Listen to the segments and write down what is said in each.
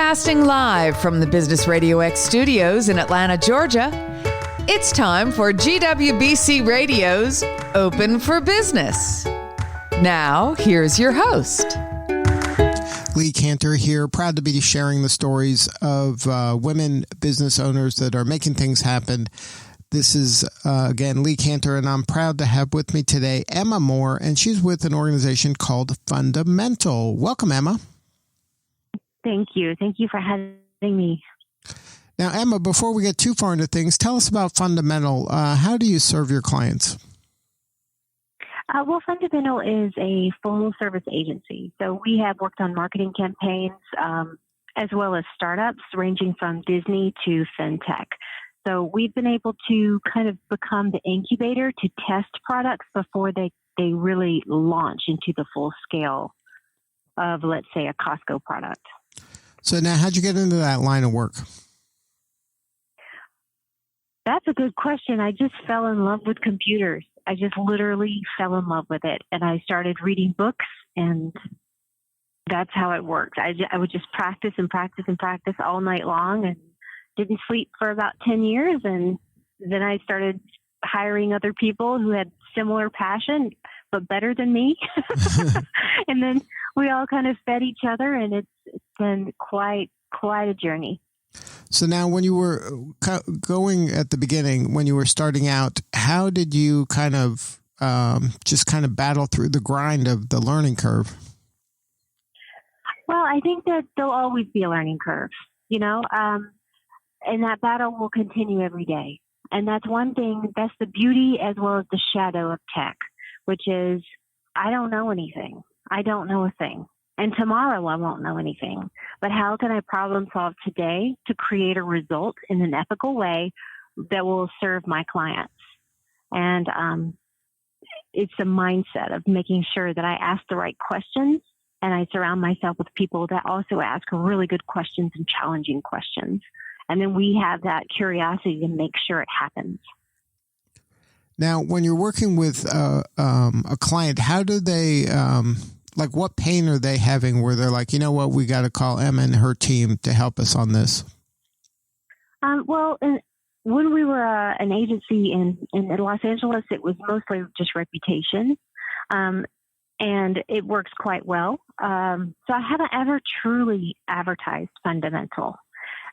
Broadcasting live from the Business RadioX studios in Atlanta, Georgia, it's time for GWBC Radio's Open for Business. Now, here's your host. Lee Cantor here, proud to be sharing the stories of women business owners that are making things happen. This is, again, Lee Cantor, and I'm proud to have with me today Emma Moore, and she's with an organization called Fundamental. Welcome, Emma. Thank you. Thank you for having me. Now, Emma, before we get too far into things, tell us about Fundamental. How do you serve your clients? Well, Fundamental is a full-service agency. So we have worked on marketing campaigns as well as startups ranging from Disney to fintech. So we've been able to kind of become the incubator to test products before they really launch into the full scale of, let's say, a Costco product. So now, how'd you get into that line of work? That's a good question. I just fell in love with computers. I just literally fell in love with it. And I started reading books, and that's how it worked. I would just practice and practice and practice all night long and didn't sleep for about 10 years. And then I started hiring other people who had similar passion, but better than me. And then we all kind of fed each other, and it's been quite a journey. So now, when you were going at the beginning, when you were starting out, how did you kind of just battle through the grind of the learning curve? Well, I think that there'll always be a learning curve, and that battle will continue every day. And that's one thing, that's the beauty as well as the shadow of tech, which is I don't know anything. I don't know a thing. And tomorrow I won't know anything. But how can I problem solve today to create a result in an ethical way that will serve my clients? And it's a mindset of making sure that I ask the right questions, and I surround myself with people that also ask really good questions and challenging questions. And then we have that curiosity to make sure it happens. Now, when you're working with a client, how do they, what pain are they having where they're like, you know what, we got to call Emma and her team to help us on this? When we were an agency in Los Angeles, it was mostly just reputation. And it works quite well. So I haven't ever truly advertised Fundamental.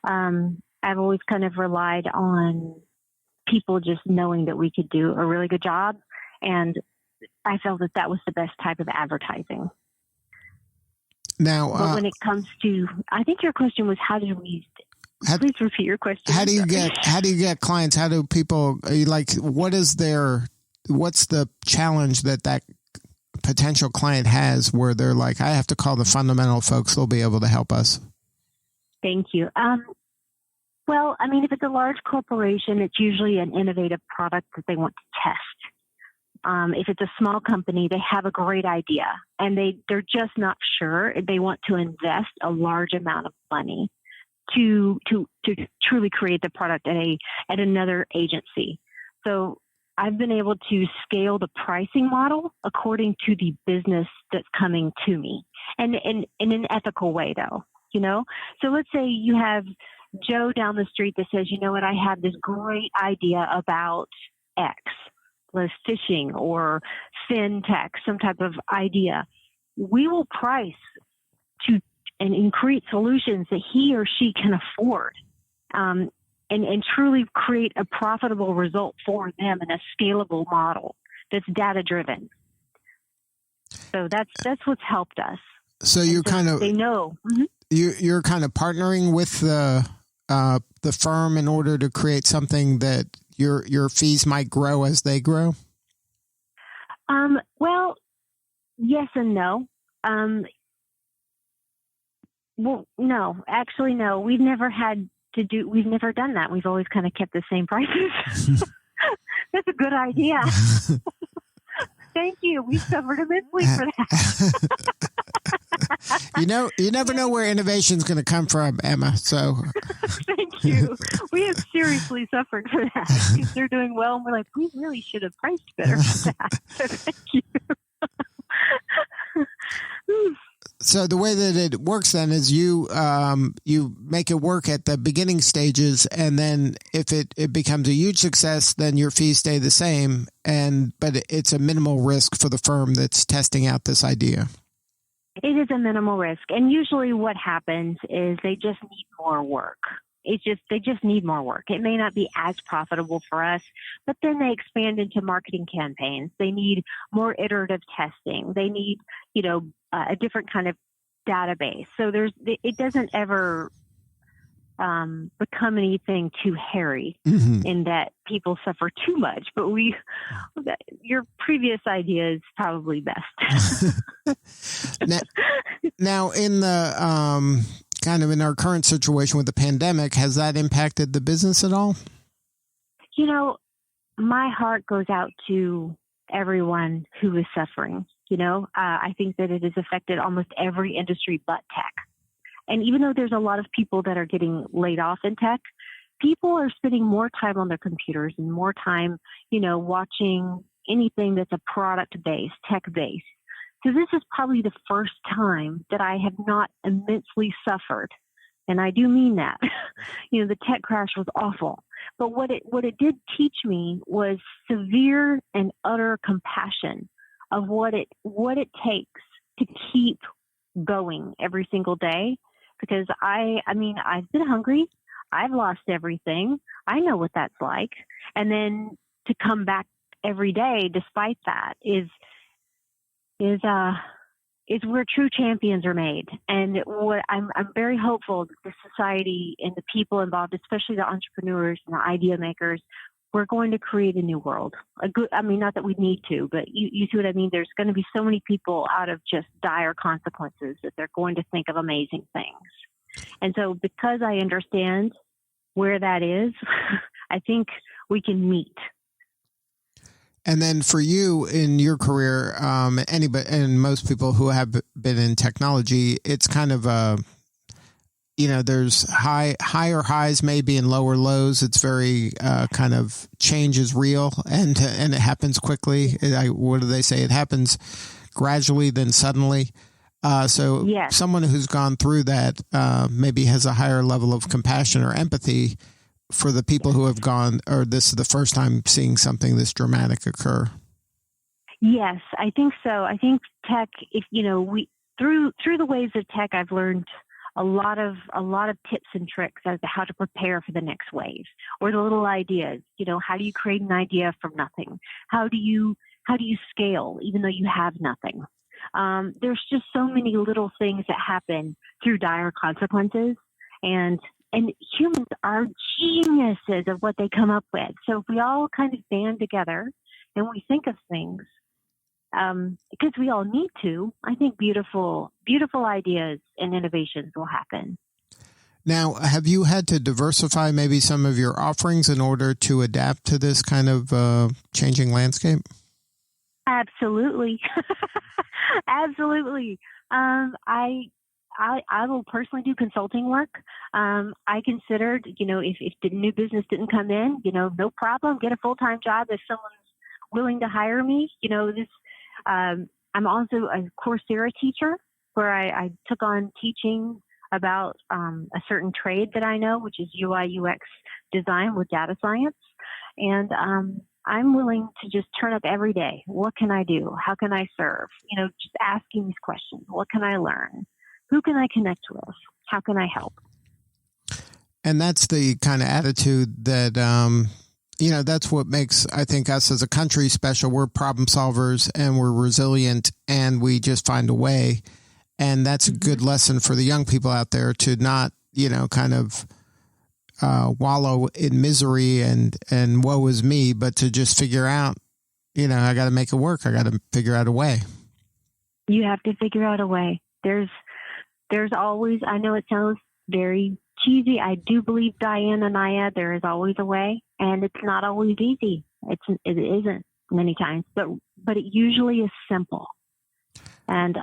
I've always kind of relied on people just knowing that we could do a really good job. And I felt that was the best type of advertising. Now, but when it comes to, I think your question was, please repeat your question. How do you get clients? How do people what's the challenge that potential client has where they're like, I have to call the Fundamental folks, they'll be able to help us? Thank you. If it's a large corporation, it's usually an innovative product that they want to test. If it's a small company, they have a great idea and they're just not sure. They want to invest a large amount of money to truly create the product at another agency. So I've been able to scale the pricing model according to the business that's coming to me, and in an ethical way, though. So let's say you have Joe down the street that says, you know what, I have this great idea about X, like fishing or fintech, some type of idea. We will price and create solutions that he or she can afford, and truly create a profitable result for them in a scalable model that's data driven. So that's what's helped us. So they know. Mm-hmm. You're kind of partnering with the firm in order to create something that your fees might grow as they grow? Well, yes and no. No, actually, no. We've never done that. We've always kind of kept the same prices. That's a good idea. Thank you. We suffered immensely for that. You never know where innovation's going to come from, Emma. So thank you. We have seriously suffered for that because they're doing well, and we're like, we really should have priced better for that. So thank you. So the way that it works then is you make it work at the beginning stages, and then if it becomes a huge success, then your fees stay the same, but it's a minimal risk for the firm that's testing out this idea. It is a minimal risk, and usually what happens is they just need more work. They just need more work. It may not be as profitable for us, but then they expand into marketing campaigns. They need more iterative testing. They need, a different kind of database. So it doesn't ever become anything too hairy in that people suffer too much. But your previous idea is probably best. now in the kind of in our current situation with the pandemic, has that impacted the business at all? My heart goes out to everyone who is suffering. I think that it has affected almost every industry but tech. And even though there's a lot of people that are getting laid off in tech, people are spending more time on their computers and more time, watching anything that's a product-based, tech-based. So this is probably the first time that I have not immensely suffered. And I do mean that. The tech crash was awful. But what it did teach me was severe and utter compassion of what it takes to keep going every single day. Because I've been hungry. I've lost everything. I know what that's like. And then to come back every day despite that is where true champions are made. And what I'm very hopeful that the society and the people involved, especially the entrepreneurs and the idea makers, we're going to create a new world. Not that we need to, but you see what I mean? There's going to be so many people out of just dire consequences that they're going to think of amazing things. And so because I understand where that is, I think we can meet. And then for you in your career, anybody and most people who have been in technology, it's kind of there's higher highs maybe and lower lows. It's very kind of change is real and it happens quickly. What do they say? It happens gradually, then suddenly. So yes. Someone who's gone through that maybe has a higher level of compassion or empathy for the people who have gone, or this is the first time seeing something this dramatic occur. Yes, I think so. I think tech, through the waves of tech, I've learned a lot of tips and tricks as to how to prepare for the next wave, or the little ideas. How do you create an idea from nothing? How do you scale even though you have nothing? There's just so many little things that happen through dire consequences, and humans are geniuses of what they come up with. So if we all kind of band together and we think of things, because we all need to, I think beautiful ideas and innovations will happen. Now, have you had to diversify maybe some of your offerings in order to adapt to this kind of changing landscape? Absolutely. Absolutely. I will personally do consulting work. I considered, if the new business didn't come in, no problem, get a full-time job if someone's willing to hire me. I'm also a Coursera teacher where I took on teaching about a certain trade that I know, which is UI UX design with data science. And I'm willing to just turn up every day. What can I do? How can I serve? Just asking these questions. What can I learn? Who can I connect with? How can I help? And that's the kind of attitude that, that's what makes, I think, us as a country special. We're problem solvers and we're resilient and we just find a way. And that's a good lesson for the young people out there to not, kind of wallow in misery and woe is me, but to just figure out, I got to make it work. I got to figure out a way. You have to figure out a way. There's always, I know it sounds very cheesy. I do believe, Diane and Aya, there is always a way, and it's not always easy. It isn't many times, but it usually is simple. And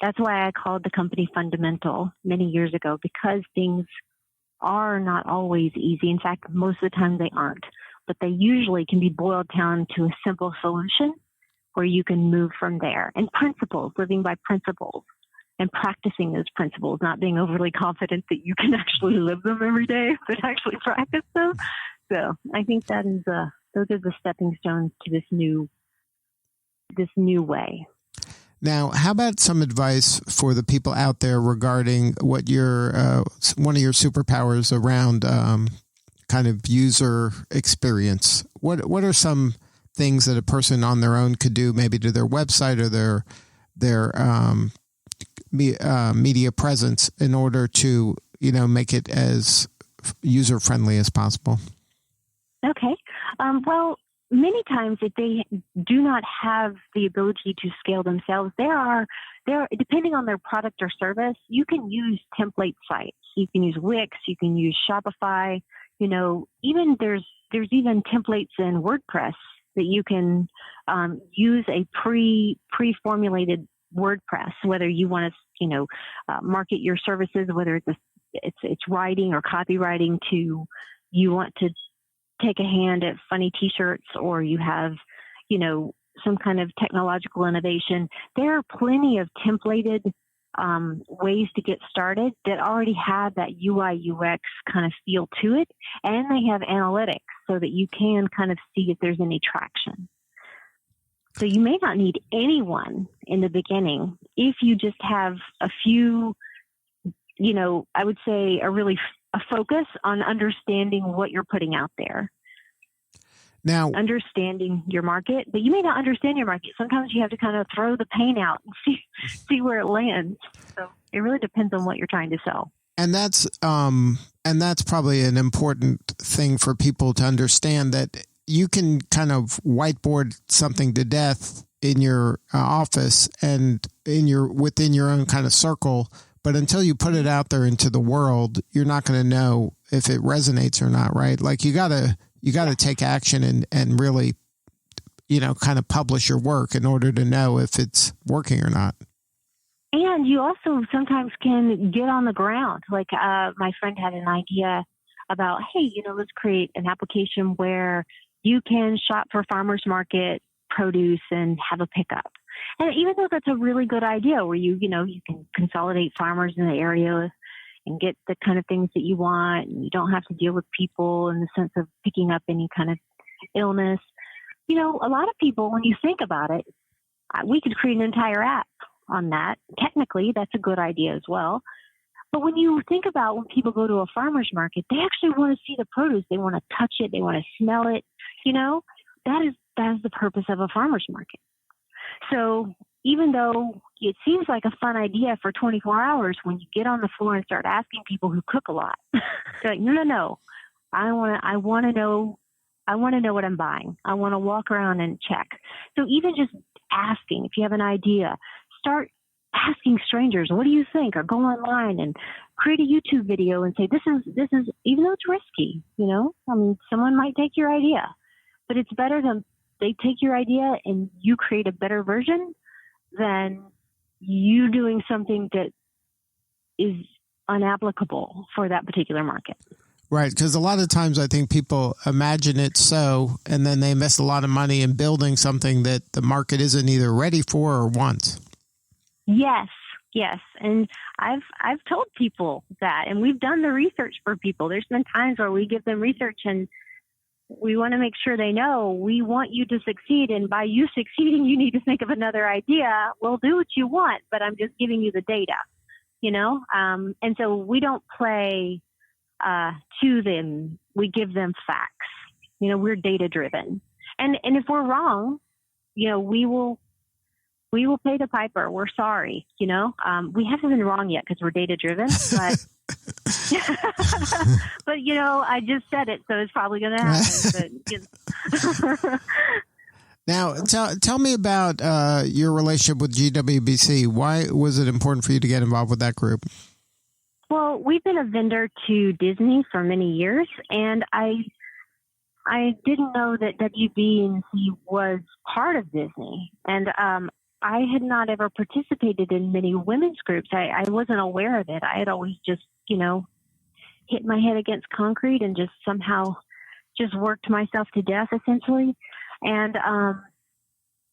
that's why I called the company Fundamental many years ago, because things are not always easy. In fact, most of the time they aren't, but they usually can be boiled down to a simple solution where you can move from there. And principles, living by principles. and practicing those principles, not being overly confident that you can actually live them every day, but actually practice them. So I think that is those are the stepping stones to this new way. Now, how about some advice for the people out there regarding what your one of your superpowers around kind of user experience? What are some things that a person on their own could do, maybe to their website or their media presence, in order to make it as user friendly as possible? Okay. Well, many times if they do not have the ability to scale themselves, there depending on their product or service, you can use template sites. You can use Wix, you can use Shopify, even there's even templates in WordPress that you can use a pre-formulated WordPress, whether you want to, market your services, whether it's writing or copywriting, you want to take a hand at funny t-shirts, or you have, some kind of technological innovation. There are plenty of templated ways to get started that already have that UI UX kind of feel to it. And they have analytics so that you can kind of see if there's any traction. So you may not need anyone in the beginning if you just have a few, I would say a focus on understanding what you're putting out there. Now, understanding your market, but you may not understand your market. Sometimes you have to kind of throw the paint out and see where it lands. So it really depends on what you're trying to sell. And that's probably an important thing for people to understand, that you can kind of whiteboard something to death in your office and within your own kind of circle. But until you put it out there into the world, you're not going to know if it resonates or not, right? Like you gotta take action and really, kind of publish your work in order to know if it's working or not. And you also sometimes can get on the ground. Like my friend had an idea about, hey, let's create an application where you can shop for farmers market produce and have a pickup. And even though that's a really good idea, where you can consolidate farmers in the area and get the kind of things that you want, and you don't have to deal with people in the sense of picking up any kind of illness. A lot of people, when you think about it, we could create an entire app on that. Technically, that's a good idea as well. But when you think about when people go to a farmer's market, they actually want to see the produce. They want to touch it. They want to smell it. That is the purpose of a farmer's market. So even though it seems like a fun idea for 24 hours, when you get on the floor and start asking people who cook a lot, they're like, no, I want to know what I'm buying. I want to walk around and check. So even just asking, if you have an idea, start asking strangers, what do you think? Or go online and create a YouTube video and say, this is, even though it's risky, someone might take your idea, but it's better than they take your idea and you create a better version than you doing something that is unapplicable for that particular market. Right, because a lot of times I think people imagine it and then they invest a lot of money in building something that the market isn't either ready for or wants. Yes. And I've told people that, and we've done the research for people. There's been times where we give them research and we want to make sure they know we want you to succeed. And by you succeeding, you need to think of another idea. We'll do what you want, but I'm just giving you the data, and so we don't play to them. We give them facts. We're data driven. And if we're wrong, we will pay the piper. We're sorry. We haven't been wrong yet because we're data driven, but but I just said it, so it's probably going to happen. But, Now, tell me about your relationship with GWBC. Why was it important for you to get involved with that group? Well, we've been a vendor to Disney for many years, and I didn't know that WBC was part of Disney, and I had not ever participated in many women's groups. I wasn't aware of it. I had always just, hit my head against concrete and just somehow just worked myself to death, essentially. And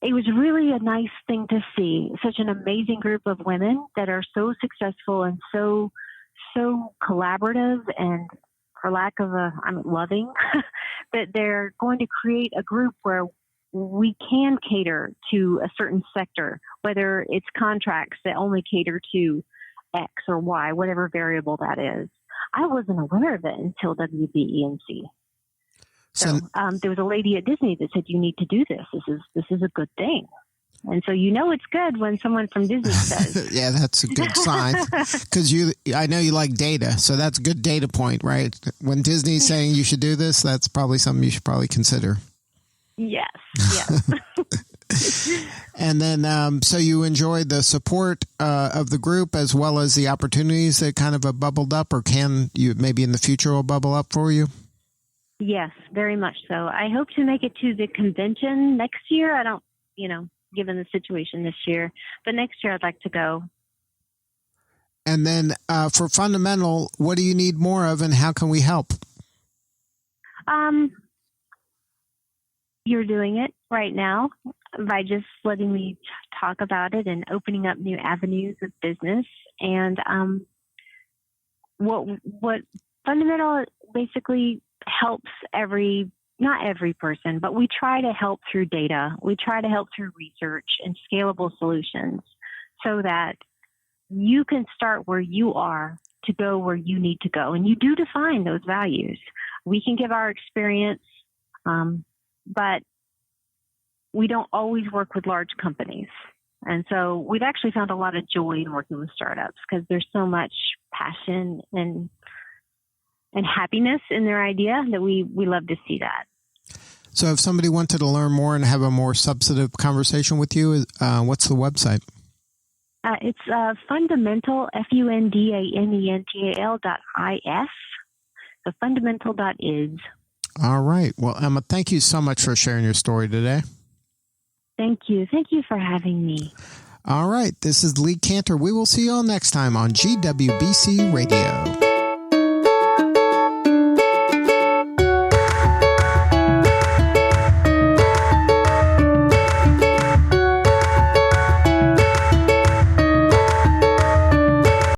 it was really a nice thing to see such an amazing group of women that are so successful and so collaborative and, for lack of loving, that they're going to create a group where we can cater to a certain sector, whether it's contracts that only cater to X or Y, whatever variable that is. I wasn't aware of it until WBENC. So there was a lady at Disney that said, you need to do this. This is a good thing. And so it's good when someone from Disney says. Yeah, that's a good sign. Because I know you like data, so that's a good data point, right? When Disney's saying you should do this, that's probably something you should probably consider. Yes. And then, so you enjoyed the support of the group as well as the opportunities that kind of bubbled up, or can you maybe in the future will bubble up for you? Yes, very much so. I hope to make it to the convention next year. I don't, given the situation this year, but next year I'd like to go. And then for Fundamental, what do you need more of and how can we help? You're doing it right now by just letting me talk about it and opening up new avenues of business. And what Fundamental basically helps not every person, but we try to help through data. We try to help through research and scalable solutions so that you can start where you are to go where you need to go. And you do define those values. We can give our experience, but we don't always work with large companies. And so we've actually found a lot of joy in working with startups because there's so much passion and happiness in their idea that we love to see that. So if somebody wanted to learn more and have a more substantive conversation with you, what's the website? It's fundamental, fundamental.is, so fundamental.is. All right. Well, Emma, thank you so much for sharing your story today. Thank you. Thank you for having me. All right. This is Lee Cantor. We will see you all next time on GWBC Radio.